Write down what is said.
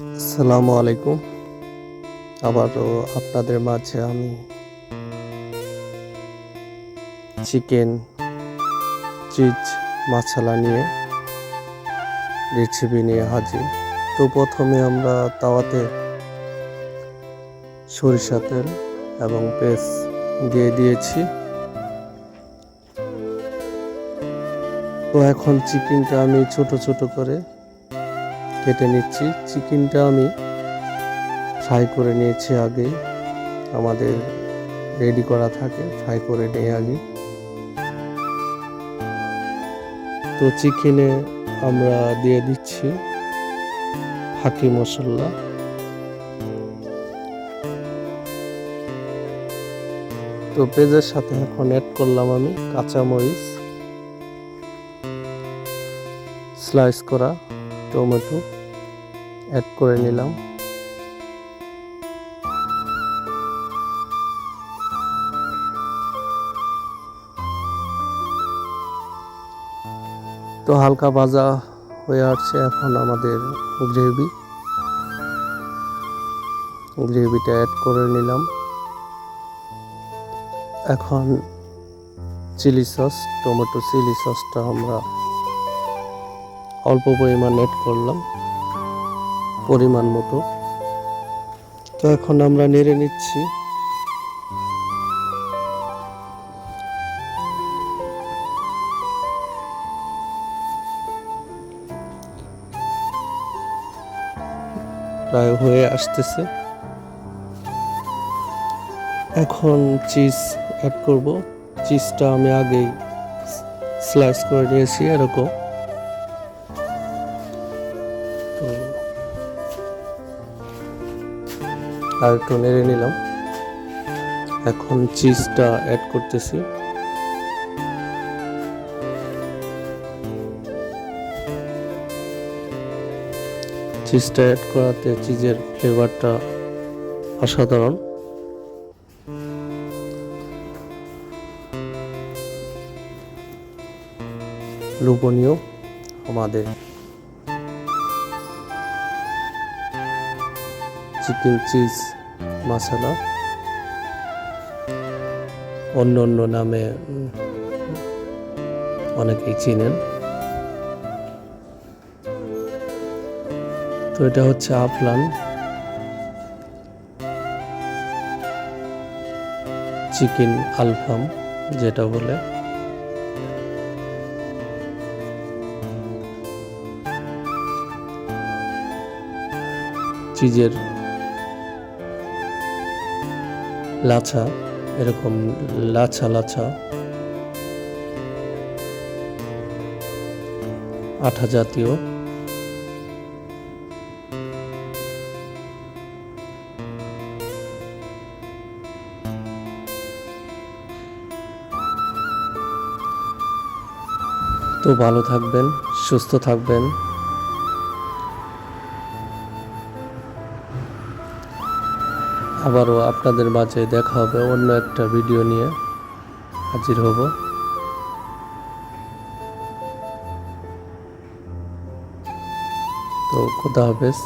আসসালামু আলাইকুম। আবারও আপনাদের মাঝে আমি চিকেন চিজ মশলা নিয়ে রেসিপি নিয়ে হাজির। তো প্রথমে আমরা তাওয়াতে সরিষা তেল এবং পেঁয়াজ দিয়ে দিয়েছি। তো এখন চিকেনটা আমি ছোট ছোট করে কেটে নিচ্ছি। চিকেনটা আমি ফ্রাই করে নিয়েছি আগে, আমাদের রেডি করা থাকে, ফ্রাই করে নিয়ে আগে। তো চিকেনে আমরা দিয়ে দিচ্ছি ফাঁকি মশলা, তো পেঁয়াজের সাথে এখন অ্যাড করলাম আমি কাঁচামরিচ, স্লাইস করা টমেটো অ্যাড করে নিলাম। তো হালকা ভাজা হয়ে আসছে, এখন আমাদের গ্রেভিটা অ্যাড করে নিলাম। এখন চিলি সস, টমেটো চিলি সসটা আমরা অল্প পরিমাণ অ্যাড করলাম, পরিমাণ মতো। তো এখন আমরা নেড়ে নিচ্ছি। প্রায় হয়ে আসতেছে। এখন চিজ অ্যাড করব। চিজটা আমি আগেই স্লাইস করে নিয়েছি এরকম। তো আর একটু নেড়ে নিলাম। এখন চিজটা অ্যাড করতেছি। চিজটা অ্যাড করাতে চিজের ফ্লেভারটা অসাধারণ। লোভনীয় আমাদের চিকেন চিজ মশলা, অন্য অন্য নামে অনেকেই চিনেন। তো এটা হচ্ছে আফলান চিকেন আলফাম যেটা বলে। চিজের লাছা, এরকম লাছা লাছা আঠা জাতীয়। তো ভালো থাকবেন, সুস্থ থাকবেন। আবারও আপনাদের মাঝে দেখা হবে, অন্য একটা ভিডিও নিয়ে হাজির হব। তো খোদা হাফেজ।